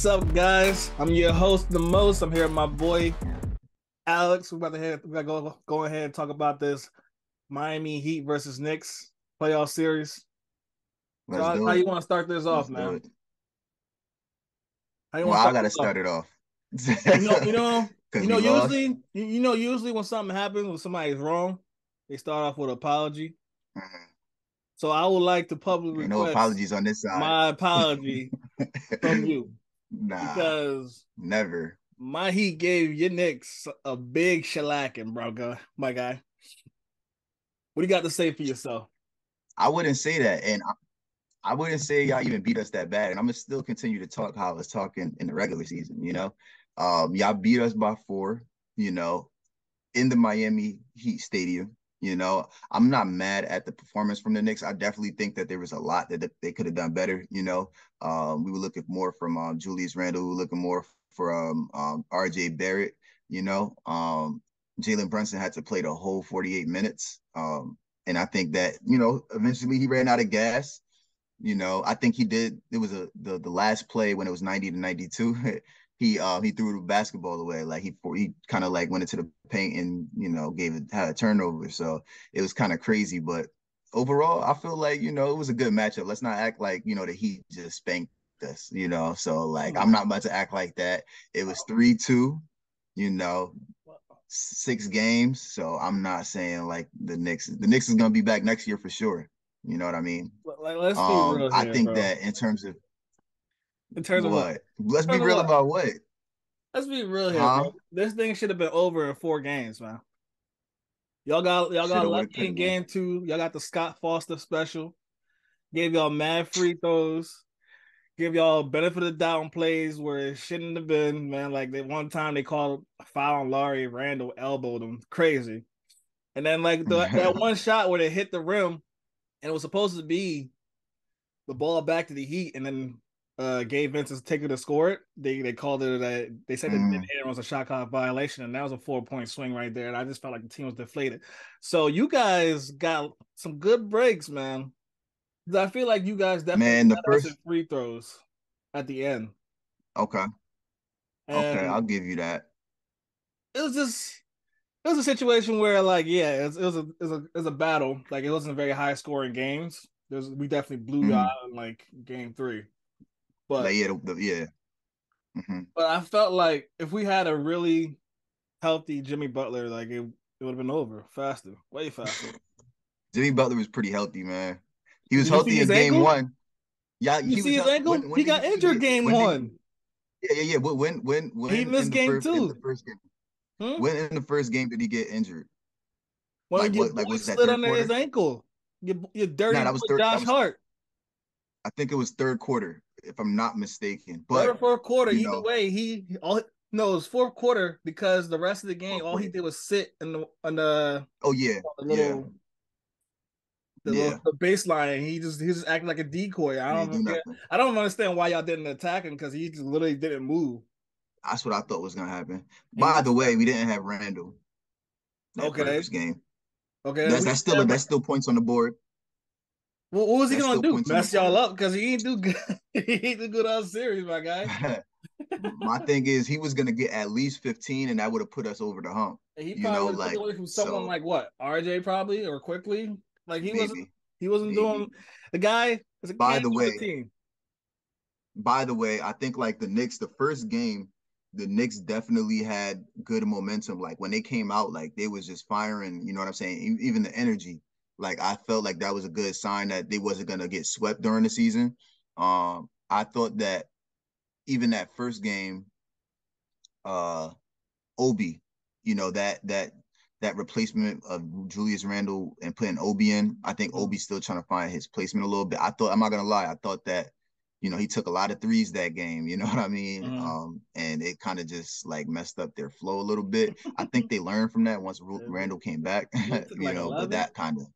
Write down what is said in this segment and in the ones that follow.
up, guys? I'm your host, the most. I'm here with my boy Alex. We gotta go ahead and talk about this Miami Heat versus Knicks playoff series. So Let's how do you it. want to start this off, Let's do man? it. How you Well, want to I start gotta this off? start it off. Yeah, Because we lost. usually when something happens, when somebody's wrong, they start off with an apology. Mhm. So I would like to publicly Ain't no request apologies on this side. my apology from you Nah, because never. my Heat gave your Knicks a big shellacking, bro. My guy. What do you got to say for yourself? I wouldn't say that. And I wouldn't say y'all even beat us that bad. And I'm gonna still continue to talk how I was talking in the regular season. Y'all beat us by 4, you know, in the Miami Heat Stadium. I'm not mad at the performance from the Knicks. I definitely think that there was a lot that they could have done better. We were looking more from Julius Randle. We were looking more from RJ Barrett. You know, Jalen Brunson had to play the whole 48 minutes. And I think that eventually he ran out of gas. I think he did. It was the last play when it was 90-92. He threw the basketball away. Like he kind of like went into the paint and had a turnover. So it was kind of crazy. But overall, I feel like it was a good matchup. Let's not act like the Heat just spanked us. So like I'm not about to act like that. It was 3-2. You know, 6 games. So I'm not saying like the Knicks. The Knicks is gonna be back next year for sure. You know what I mean? Like, let's be real I here, think bro. that in terms of In terms of what? what, let's In be terms of real what? about what, Let's be real here, bro. huh? This thing should have been over in 4 games, man. Y'all got Shoulda, woulda, lucky coulda, in man. game 2. Y'all got the Scott Foster special. Gave y'all mad free throws. Give y'all benefit of the doubt on plays where it shouldn't have been, man. Like that one time they called a foul on Laurie Randall elbowed him. Crazy. And then like that one shot where they hit the rim and it was supposed to be the ball back to the Heat, and then Gabe Vincent's taking to score it. They called it that they said that Mm. it was a shot clock violation, and that was a 4 point swing right there. And I just felt like the team was deflated. So you guys got some good breaks, man. I feel like you guys definitely Man, the got us in first, free throws at the end, okay, okay, and I'll give you that. it was just it was a situation where like it was a battle. Like it wasn't very high scoring games. We definitely blew you Mm. out in like game 3, Like, but yeah, yeah. Hmm. I felt like if we had a really healthy Jimmy Butler, like it would have been over faster, way faster. Jimmy Butler was pretty healthy, man. He was Did you see healthy his in game ankle? one. Yeah, You he see was his healthy. ankle? When He did got he injured get? game When did he? one. Yeah, yeah, yeah. He When missed game in the two. first game? Hmm? When in the first game did he get injured? When Like your what? boy Like was that slid third under his quarter? ankle. Your No, dirty that boy was third. That Josh was. Hart. I think it was third quarter, if I'm not mistaken. Third But or fourth quarter. you Either know, way, he all no, it was fourth quarter because the rest of the game, fourth all he quarter. did was sit in the Oh yeah, the yeah, little yeah. the baseline. He just acting like a decoy. He didn't do nothing. I don't understand why y'all didn't attack him because he just literally didn't move. That's what I thought was gonna happen. And he By the just way, we didn't have Randall that okay, first game. okay. That's that's still that's still points on the board. What was he That's gonna still do? points on the Mess y'all board. up because he ain't do good. He ain't do good on series, my guy. My thing is he was gonna get at least 15, and that would have put us over the hump. And he You probably know, would have took like away from someone so like what RJ probably or quickly. Like maybe, he wasn't maybe. doing. The guy is a By cancer the on the way, team. I think like the Knicks, the first game, the Knicks definitely had good momentum. Like when they came out, like they was just firing. You know what I'm saying? Even the energy. Like I felt like that was a good sign that they wasn't gonna get swept during the season. I thought that even that first game, uh, Obi, that replacement of Julius Randle and putting Obi in. I think Mhm. Obi's still trying to find his placement a little bit. I'm not gonna lie, I thought that he took a lot of threes that game. You know what I mean? Mhm. And it kind of just like messed up their flow a little bit. I think they learned from that once Randall came back. He took like But 11. that kind of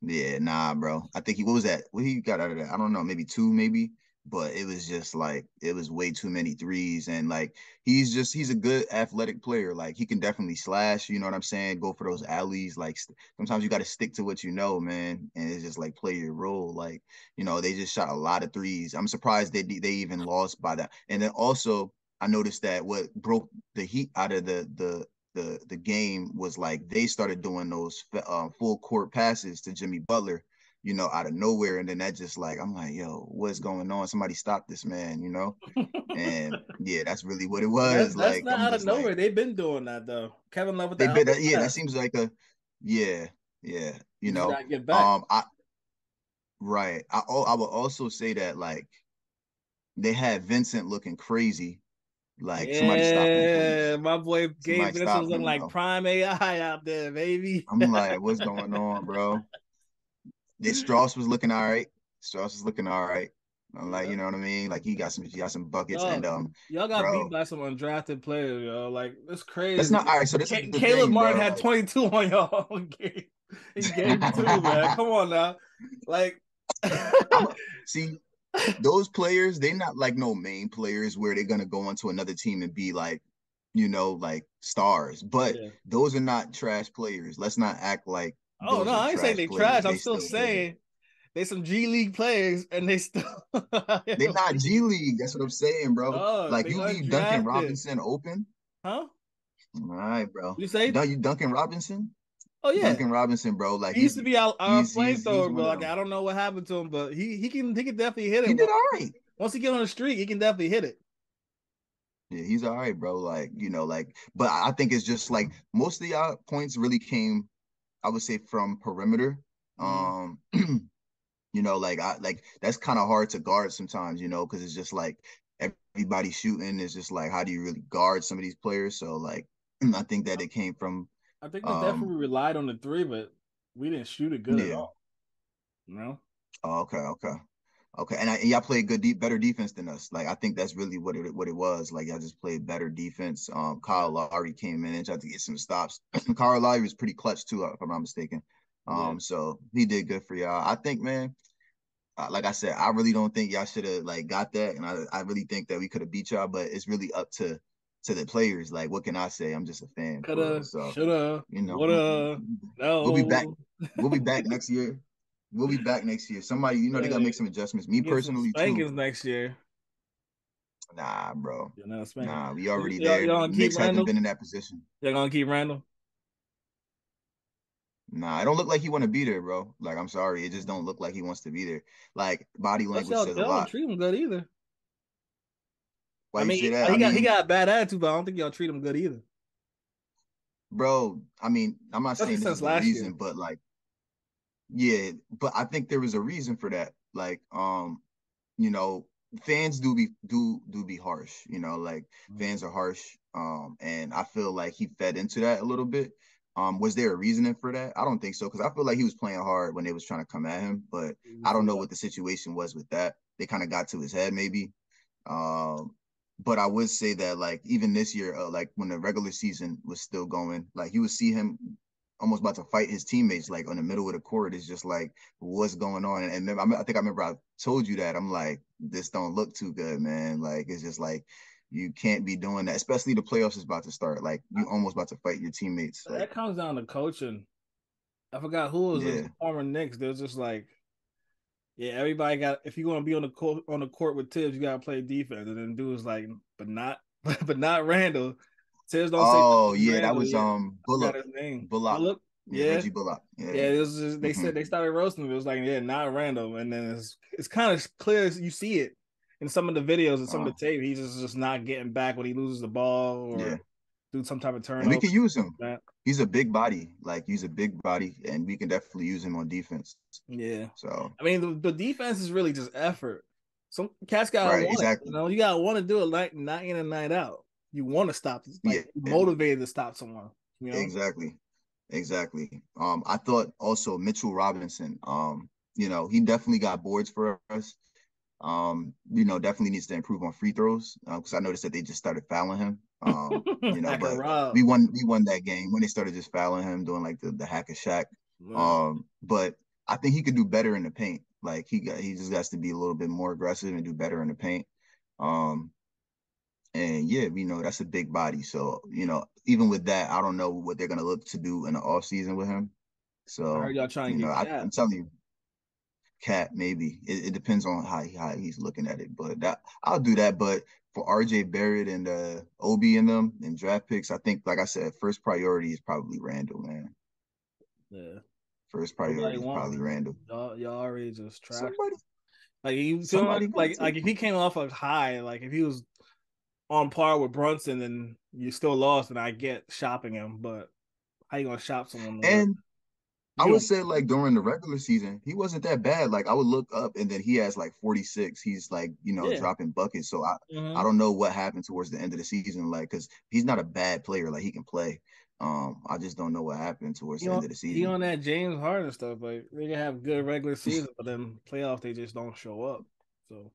yeah, nah, bro. I think what was that? What he got out of that? I don't know, maybe two, maybe. but it was just like it was way too many threes. And like he's a good athletic player. Like he can definitely slash, you know what I'm saying? Go for those alleys. Like sometimes you got to stick to what you know, man. And it's just like play your role. Like, they just shot a lot of threes. I'm surprised they even lost by that. And then also I noticed that what broke the Heat out of the game was like they started doing those full court passes to Jimmy Butler, out of nowhere. And then that just like, I'm like, yo, what's going on? Somebody stop this man. And yeah, that's really what it was. That's Like, not I'm out of just like, nowhere. They've been doing that though. Kevin Love with the they bet elbow that, yeah, that pass. seems like yeah, yeah, You just gotta get back. right. I would also say that like they had Vincent looking crazy. Like, somebody stop him, Yeah, please. my boy Gabe Somebody Vincent stop was looking him, like bro. prime AI out there, baby. I'm like, what's going on, bro? This Strauss was looking all right. Strauss was looking all right. I'm like, Yeah. you know what I mean? Like he got some buckets and Dog, y'all got beat bro. by some undrafted players, yo. Like, it's That's crazy. not all right. So this is the Caleb thing, Martin bro. had Like 22 on y'all in game two, man. Come on now. Like, I'm see those players, they not like no main players where they're gonna go onto another team and be like, like stars. But yeah. those are not trash players. Let's not act like Oh no, those are I ain't saying trash they trash. players. I'm They still still good. saying they some G League players and they still in They the not G league. League. That's what I'm saying, bro. Dog, Like they you leave Duncan undrafted. Robinson open. Huh? All right, bro. You say? Duncan Robinson? Oh yeah. Duncan Robinson, bro. Like He used to be our he's flamethrower, one but of like them. I don't know what happened to him, but he can definitely hit He it did all right. once he get on the street, he can definitely hit it. Yeah, he's all right, bro. Like, but I think it's just like most of y'all points really came, I would say, from perimeter. Mm. Um, like I like that's kind of hard to guard sometimes, because it's just like everybody shooting. It's just like how do you really guard some of these players? So like I think that it came from I think they um definitely relied on the three, but we didn't shoot it good at yeah. all. You know? Oh, okay, okay. Okay, and y'all played better defense than us. Like I think that's really what it was. Like y'all just played better defense. Yeah. Kyle Lowry came in and tried to get some stops. Kyle Lowry was pretty clutch too, if I'm not mistaken. Yeah. So he did good for y'all. I think, man. Like I said, I really don't think y'all should have like got that, and I really think that we could have beat y'all. But it's really up to the players. Like, what can I say? I'm just a fan for real. Coulda, So shoulda, you know, woulda, we'll be back. no. We'll be back next year. We'll be back next year. Somebody, they gotta Yeah, make some adjustments. Me get some personally, too. spankings next year. Nah, bro. You know, spankings. Nah, we You, already y'all there. gonna keep Knicks haven't Randall? been in that position. Y'all gonna keep Randall? Nah, it don't look like he want to be there, bro. Like, I'm sorry, it just don't look like he wants to be there. Like, body Plus, language y'all, says a y'all don't lot. treat him good either. Why I you mean, say that? I he mean, got a bad attitude, but I don't think y'all treat him good either. bro. I mean, I'm not Especially saying this since is the last year. reason, but like, yeah, but I think there was a reason for that. Like, you know, fans do be harsh, like Mhm. fans are harsh. And I feel like he fed into that a little bit. Was there a reasoning for that? I don't think so, because I feel like he was playing hard when they was trying to come at him, but I don't know Yeah. what the situation was with that. They kind of got to his head, maybe. Um, but I would say that like even this year, like when the regular season was still going, like you would see him almost about to fight his teammates like on the middle of the court. It's just like what's going on. And I think I remember I told you that I'm like this don't look too good, man. Like it's just like you can't be doing that, especially the playoffs is about to start. Like you almost about to fight your teammates. Like That comes down to coaching. I forgot who it was. It was yeah. the former Knicks. They was just like, yeah, everybody got. If you're gonna be on the court with Tibbs, you gotta play defense. And then dude was like, but not, but not Randall. Tibbs don't say Oh nothing to yeah, that Randall. was Yeah, I forgot Bullock. his name. Bullock. Bullock. Yeah, Yeah, Reggie Bullock. yeah. Yeah. It was just, they Hmm. said they started roasting him. It was like, yeah, not Randall. And then it's kind of clear you see it in some of the videos and some of the tape. He's just not getting back when he loses the ball Yeah. or do some type of And we turnover. can use him. That He's a big body. Like he's a big body, and we can definitely use him on defense. yeah. So I mean, the defense is really just effort. Some cats gotta right, want it. You exactly. know, you gotta want to do it like night in and night out. You want to stop, like Yeah, motivated to stop someone. You know, exactly. Exactly. I thought also Mitchell Robinson, he definitely got boards for us. Definitely needs to improve on free throws because I noticed that they just started fouling him. like a But Rob. we won that game when they started just fouling him, doing like the hack a Shaq. Man. But I think he could do better in the paint. Like he just has to be a little bit more aggressive and do better in the paint. Um, and yeah, that's a big body. So, even with that, I don't know what they're gonna look to do in the off season with him. I heard So, y'all trying to get I'm Cat. telling you, Cat, maybe. It depends on how he's looking at it. But that I'll do that. But for RJ Barrett and Obi in them and draft picks, I think, like I said, first priority is probably Randall, man. Yeah, First nobody priority is want probably him. Randall. Y'all already just trash. Somebody, Like you feel somebody got to. like if he came off a high, like if he was on par with Brunson, and you still lost, and I get shopping him, but how you gonna shop someone where And I you would don't? say like during the regular season, he wasn't that bad. Like I would look up and then he has like 46. He's like, Yeah. dropping buckets. So I Mm-hmm. don't know what happened towards the end of the season, like because he's not a bad player, like he can play. I just don't know what happened towards the end of the He season. on that James Harden stuff. Like they can have good regular season, but then playoff they just don't show up. So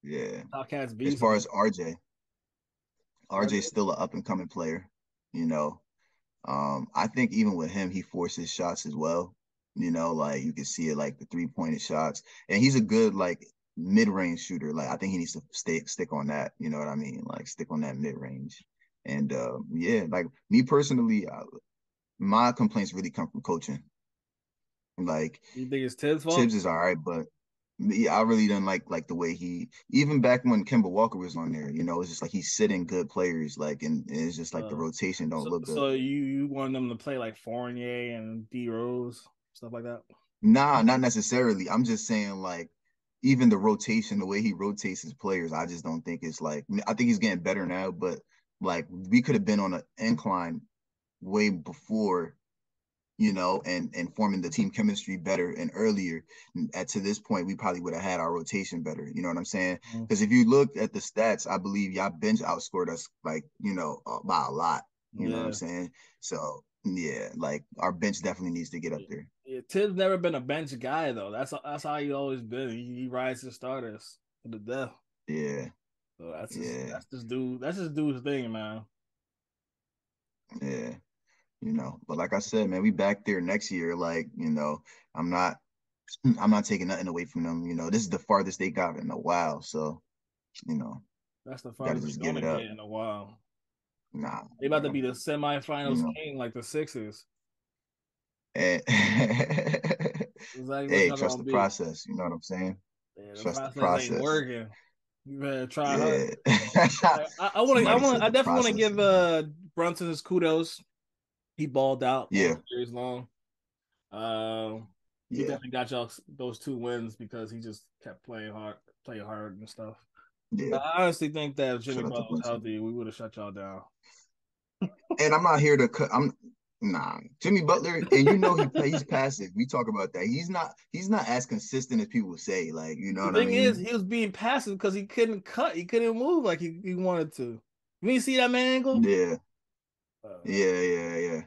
Yeah. how cats As be far sometimes. as RJ, RJ, RJ's still an up and coming player, you know. I think even with him, he forces shots as well. Like you can see it like the 3-pointed shots. And he's a good like mid-range shooter. Like I think he needs to stick on that. You know what I mean? Like stick on that mid-range. And yeah, like me personally, my complaints really come from coaching. Like you think it's Tibbs' fault? Tibbs is all right, but yeah, I really didn't like the way he even back when Kemba Walker was on there, it's just like he's sitting good players, like and it's just like the Uh, rotation don't look good. so you want them to play like Fournier and D Rose stuff like that? Nah, not necessarily. I'm just saying like even the rotation, the way he rotates his players, I just don't think it's like I think he's getting better now, but like we could have been on an incline way before, and forming the team chemistry better and earlier. At to this point, we probably would have had our rotation better. You know what I'm saying? Mm. Because if you look at the stats, I believe y'all bench outscored us like by a lot. You know what I'm Yeah. saying? So yeah, like our bench definitely needs to get up there. Yeah, Tibbs never been a bench guy though. That's how he always been. He rides his starters to the death. Yeah, So yeah, that's just dude's thing, man. yeah. But like I said, man, we back there next year. Like, I'm not I'm not taking nothing away from them. This is the farthest they got in a while. So, you know, That's the gotta farthest just they're give gonna it get up. in a while. Nah, They about to bro. be the You semifinals know. king like the Sixers. And Exactly what hey, y'all trust gonna the be. process. You know what I'm saying? Yeah, the Trust the process ain't process. working. You better try hard. Yeah. I Somebody want said I the definitely want to process give is working. Brunson his kudos. He balled out all Yeah, series long. He yeah, definitely got y'all those two wins because he just kept playing hard and stuff. yeah. But I honestly think that if Jimmy Shout out to Butler was Brunson. healthy, we would have shut y'all down. And I'm not here to cut. I'm nah. Jimmy Butler, and he's passive. We talk about that. He's not as consistent as people say. Like, you know The what I thing is, mean? he was being passive because he couldn't cut, he couldn't move like he wanted to. You mean see that man angle? Yeah, Uh, yeah.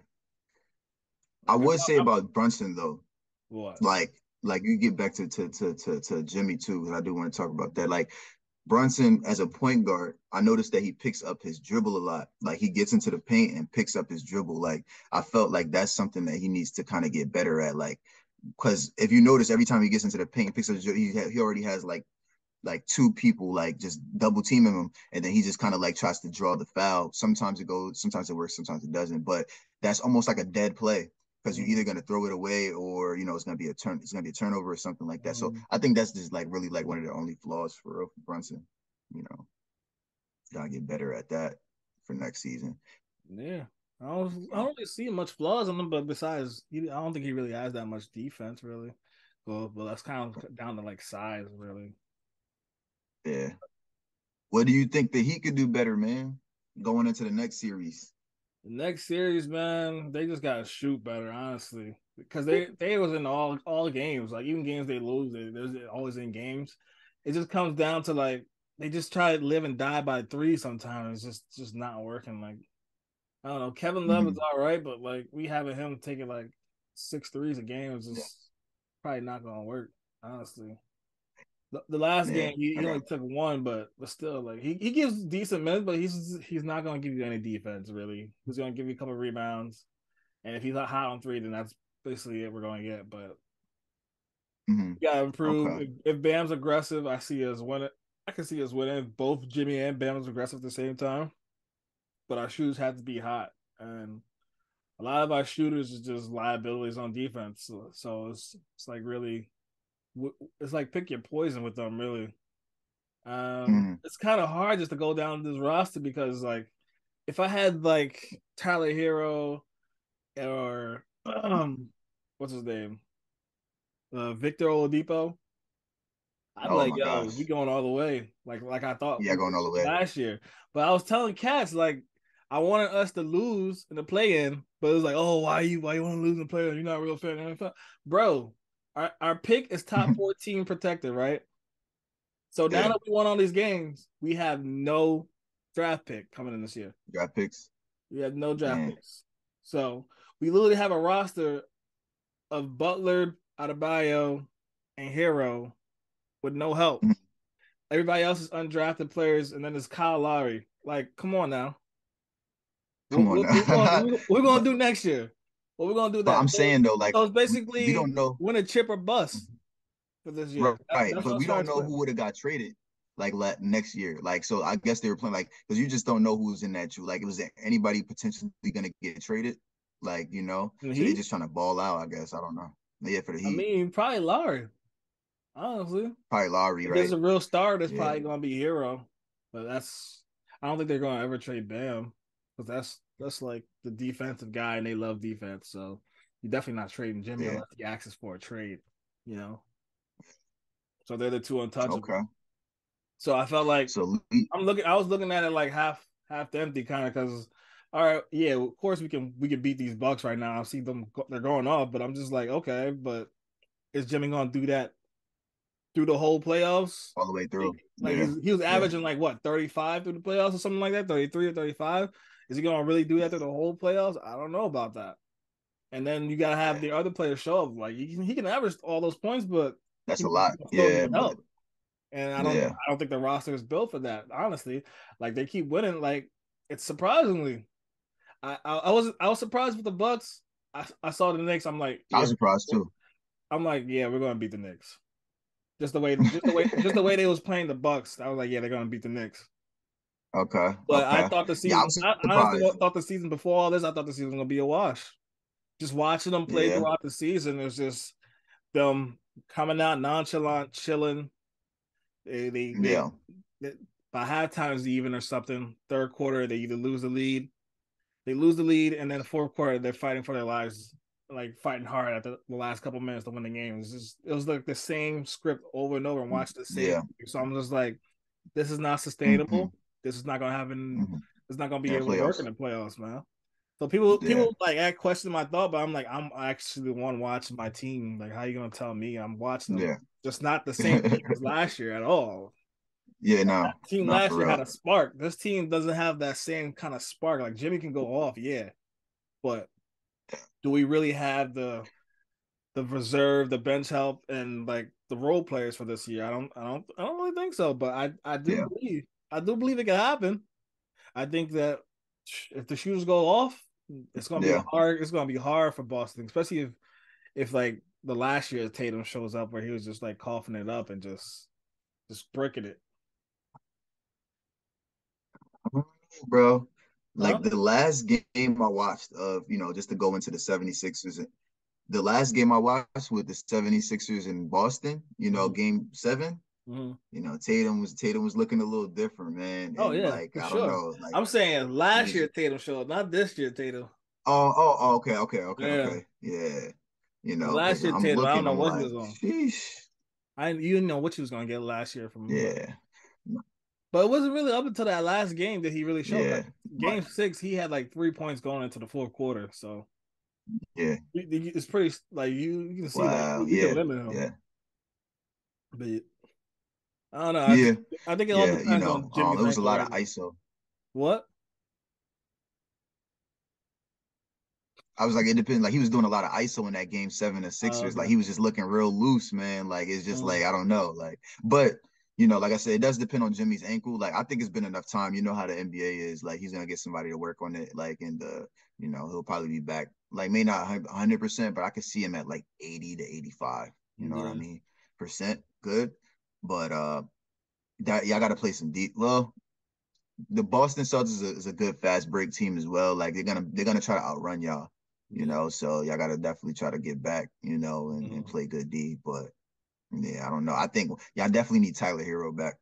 I like would say about Brunson though, what? like you get back to Jimmy too, because I do want to talk about that. Like Brunson as a point guard, I noticed that he picks up his dribble a lot. Like he gets into the paint and picks up his dribble. Like I felt like that's something that he needs to kind of get better at. Like because if you notice, every time he gets into the paint, picks up he already has like two people like just double teaming him, and then he just kind of like tries to draw the foul. Sometimes it goes, sometimes it works, sometimes it doesn't. But that's almost like a dead play because you're either Mm-hmm. going to throw it away or it's going to be it's going to be a turnover or something like that. So Mm-hmm. I think that's just like really like one of the only flaws for Brunson. You know, gotta get better at that for next season. Yeah. I don't really see much flaws in him, but besides, I don't think he really has that much defense, really. Well, that's kind of down to like size, really. Yeah. What do you think that he could do better, man? Going into the next series. The next series, man, they just gotta shoot better, honestly, because they was in all games, like even games they lose, they're always in games. It just comes down to like they just try to live and die by three sometimes. It's just not working. Like I don't know, Kevin Love is Mm-hmm. all right, but like we having him taking like six threes a game is Yeah. just probably not gonna work, honestly. The last Yeah. game I he only got took one, but still like he gives decent minutes, but he's not gonna give you any defense really. He's gonna give you a couple of rebounds, and if he's not hot on three, then that's basically it we're gonna get. But Hmm. You gotta improve. Okay. If Bam's aggressive, I see us winning. I can see us winning if both Jimmy and Bam's aggressive at the same time. But our shooters have to be hot, and a lot of our shooters is just liabilities on defense. So it's like really, it's like pick your poison with them. Really, Hmm. it's kind of hard just to go down this roster because like if I had like Tyler Hero or what's his name, Victor Oladipo, I'd be Oh like, my yo, we gosh. going all the way, like I thought Yeah, we going all the way. last year. But I was telling Cats like I wanted us to lose in the play-in, but it was like, oh, why you want to lose in the play-in? You're not a real fan of the NFL, bro. Our pick is top 14 protected, right? So now Yeah. that we won all these games, we have no draft pick coming in this year. Draft picks. We have no draft Man. picks. So we literally have a roster of Butler, Adebayo, and Hero with no help. Mhm. Everybody else is undrafted players, and then there's Kyle Lowry. Like, come on now. Come What, on what, now. what, we're gonna but do next year? What we're gonna do but that? I'm saying though, like So it's we basically don't know. win a chip or bust for this year. Right, That's but what I was we trying to don't know explain. who would have got traded like next year. Like, so I guess they were playing like because you just don't know who's in that too. Like, was there anybody potentially gonna get traded? Like, And so they he, just trying to ball out. I guess I don't know. Yeah, for the I Heat, mean, probably Lowry. Honestly, probably Lowry, if there's right? a real star, that's Yeah, probably gonna be Hero. But that's I don't think they're gonna ever trade Bam because that's like the defensive guy, and they love defense. So you're definitely not trading Jimmy yeah. unless he asks for a trade. You know, so they're the two untouchables. Okay. So I felt like So Lee, I was looking at it like half empty, kind of because. All right, yeah, of course we can beat these Bucks right now. I see them they're going off, but I'm just like, okay, but is Jimmy gonna do that through the whole playoffs? all the way Like, through. like Yeah, he was yeah, averaging like what 35 through the playoffs or something like that, 33 or 35. Is he gonna really do that through the whole playoffs? I don't know about that. And then you gotta have yeah. the other players show up. Like he can average all those points, but That's he a lot. still Yeah, need but help. And yeah, I don't think the roster is built for that. Honestly, like they keep winning. Like it's surprisingly. I was surprised with the Bucks. I saw the Knicks. I'm like, I yeah, was surprised too. we're gonna beat the Knicks. Just the way they was playing the Bucks. I was like, yeah, they're gonna beat the Knicks. Okay, But I okay. thought the Yeah, I season. was I honestly surprised. thought the season before all this. I thought the season was gonna be a wash. Just watching them play Yeah, throughout the season, it's just them coming out nonchalant, chilling. yeah, They by halftime even or something. Third quarter, they either lose the lead, and then the fourth quarter, they're fighting for their lives, like fighting hard at the last couple minutes to win the game. It was like the same script over and over and watch the same. yeah. So I'm just like, this is not Hmm. sustainable. This is not gonna happen. Hmm. It's not gonna be Yeah, able to work in playoffs. the playoffs, man. So people Yeah. people like act question my thought, but I'm like, I'm actually the one watching my team. Like, how you gonna tell me I'm watching them? Yeah. Just not the same team as last year at all. Yeah, That no, team not last for year had real. a spark. This team doesn't have that same kind of spark. Like Jimmy can go off, yeah, but do we really have the reserve, the bench help, and like the role players for this year? I don't really think so. But Yeah, I do believe it can happen. I think that if the shoes go off, yeah. it's gonna be hard for Boston, especially if like the last year Tatum shows up where he was just like coughing it up and just bricking it. Bro, Huh? like the last game I watched of, just to go into the 76ers, the last game I watched with the 76ers in Boston, Mm-hmm. game 7, Mm-hmm. Tatum was looking a little different, man. Oh And yeah, like, for I don't sure. know, like I'm saying he last was year Tatum showed, not this year Tatum. okay, okay, okay, Yeah, okay. Yeah. last Because year I'm Tatum. I don't looking, know I'm what he like, was on. sheesh. I you didn't know what he was gonna get last year from him, Yeah. but it wasn't really up until that last game that he really showed. Like Yeah. game six, he had like 3 points going into the fourth quarter. So Yeah. it's pretty like you can see like Wow. we can Yeah. limit him, Yeah. but I don't know. Yeah. I think it all Yeah. depends on Jimmy's It was a ankle lot of right now. ISO. What? I was like, it depends. Like he was doing a lot of ISO in that game 7 of Sixers. Like Okay. he was just looking real loose, man. Like it's just Mm. like I don't know. Like, but like I said, it does depend on Jimmy's ankle. Like I think it's been enough time. You know how the NBA is. Like he's gonna get somebody to work on it. Like and he'll probably be back. Like may not 100%, but I could see him at like 80 to 85. You know what I Yeah. mean? Percent good, but that y'all got to play some deep. Well, the Boston Celtics is a good fast break team as well. Like they're gonna try to outrun y'all. You Yeah. know, so y'all got to definitely try to get back. You know, and Mhm. play good D. But yeah, I don't know. I think y'all definitely need Tyler Hero back.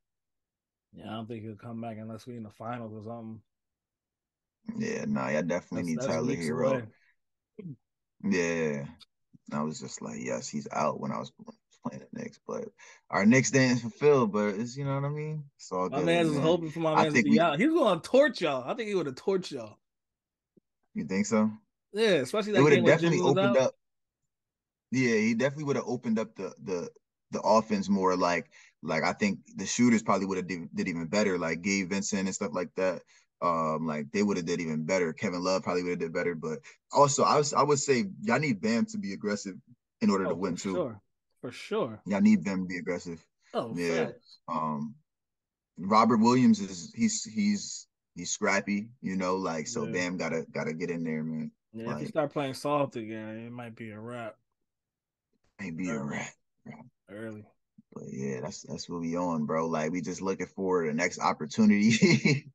Yeah, I don't think he'll come back unless we in the finals or something. Yeah, nah, y'all definitely need That's Tyler weeks Hero. away. Yeah, I was just like, yes, he's out when I was playing the Knicks, but our Knicks didn't fulfill. But it's you know what I mean. It's all My good, man's is man. hoping for my I man's to think be we. out. He was going to torch y'all. I think he would have torched y'all. You think so? Yeah, especially It that would game have when Jimmy definitely was opened out. up. Yeah, he definitely would have opened up the offense more. Like I think the shooters probably would have did even better. Like Gabe Vincent and stuff like that. Like they would have did even better. Kevin Love probably would have did better. But also, I would say y'all need Bam to be aggressive in order to Oh, for win too. sure. For sure. Y'all need Bam to be aggressive. Oh, Yeah. facts. Um, Robert Williams is he's scrappy. You know, like so Yeah. Bam gotta get in there, man. Yeah, if you Like start playing soft again, it might be a wrap ain't be a early. rat. Early. But yeah, that's what we on, bro. Like we just looking for the next opportunity.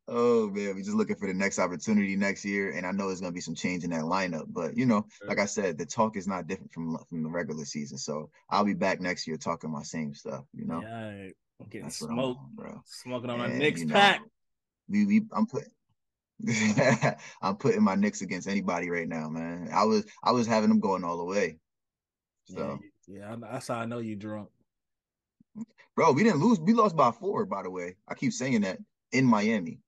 Oh man, we just looking for the next opportunity next year, and I know there's gonna be some change in that lineup. But you know, like I said, the talk is not different from the regular season. So I'll be back next year talking my same stuff. You know, Yeah, I'm getting that's what I'm smoked. on, bro. Smoking on a And Knicks you know, pack. we I'm putting. I'm putting my Knicks against anybody right now, man. I was having them going all the way. Yeah, So yeah. That's how I know you drunk. bro, we didn't lose. We lost by 4, by the way. I keep saying that in Miami,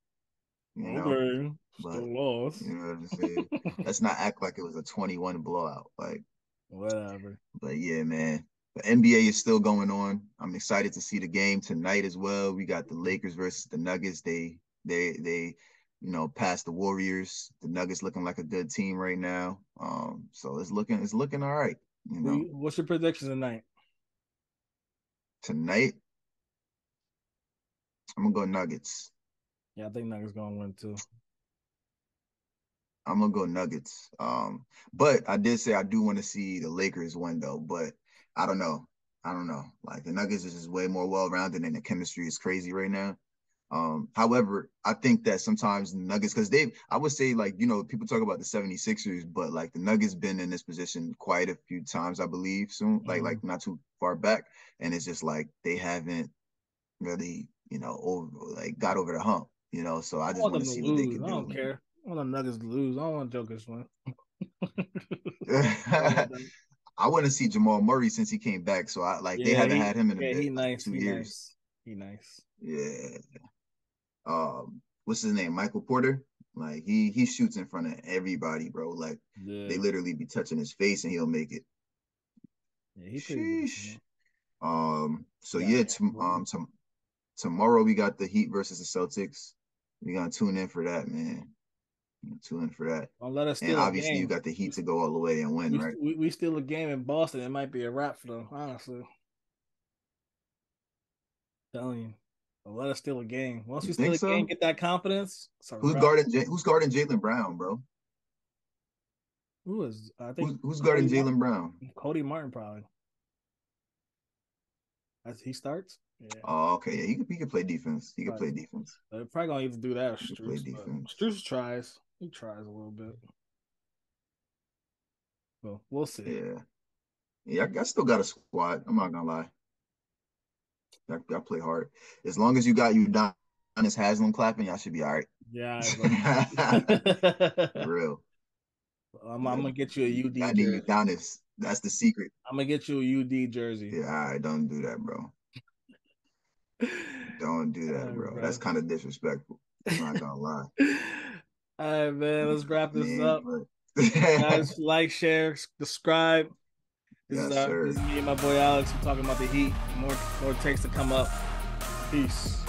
you know, Okay, but still lost. you know what I'm saying. Let's not act like it was a 21 blowout. Like, Whatever. but yeah, man. The NBA is still going on. I'm excited to see the game tonight as well. We got the Lakers versus the Nuggets. They you know, past the Warriors. The Nuggets looking like a good team right now. So it's looking all right. You know, What's your predictions tonight? tonight I'm gonna go Nuggets. Yeah, I think Nuggets gonna win too. I'm gonna go Nuggets. But I did say I do want to see the Lakers win though. But I don't know. I don't know. Like the Nuggets is just way more well rounded and the chemistry is crazy right now. However, I think that sometimes the Nuggets, because I would say like, you know, people talk about the 76ers, but like the Nuggets been in this position quite a few times, I believe, soon, Mhm. like not too far back. And it's just like they haven't really, you know, got over the hump, you know. So I I just want want them to to see what they lose. can I don't do. care. I want the Nuggets to lose. I don't want Jokic to win. I want to see Jamal Murray since he came back. So I like they Yeah, haven't had him in a he bit, like nice. 2 years. He nice. Yeah. What's his name? Michael Porter. Like he shoots in front of everybody, bro. Like they Yeah, literally be touching his face and he'll make it. yeah, he pretty Sheesh. decent. So Yeah, yeah, man. tomorrow we got the Heat versus the Celtics. We gonna tune in for that, man. Tune in for that. Don't let us And steal a obviously you game. got the Heat to go all the way and win, right? We steal a game in Boston. It might be a wrap for them. Honestly, telling you. Don't let us steal a game. Once You we steal think a game, so? get that confidence. It's a Who's wrap. guarding Who's guarding Jalen Brown, bro? Who is? I Who's think who's guarding Cody Martin. Jalen Brown? Cody Martin probably. As he starts. Yeah, Oh, okay. Yeah, he could play defense. He could probably. play defense. They're probably gonna either do that or He could play Struce, but defense. Struce tries. He tries a little bit. Well, we'll see. Yeah. Yeah, I still got a squad. I'm not gonna lie. I play hard. As long as you got Udonis Haslam clapping, y'all should be all right. Yeah, all For right, bro. real. I'm gonna get you a UD I need jersey. Udonis. That's the secret. I'm gonna get you a UD jersey. Yeah, all right. Don't do that, bro. Don't do All that, right, bro. That's bro. kind of disrespectful. I'm not gonna lie. All right, man. You Let's know what wrap I this mean? up. But Guys, like, share, subscribe. yes, This sir. is me and my boy Alex. We're talking about the Heat. More takes to come up. Peace.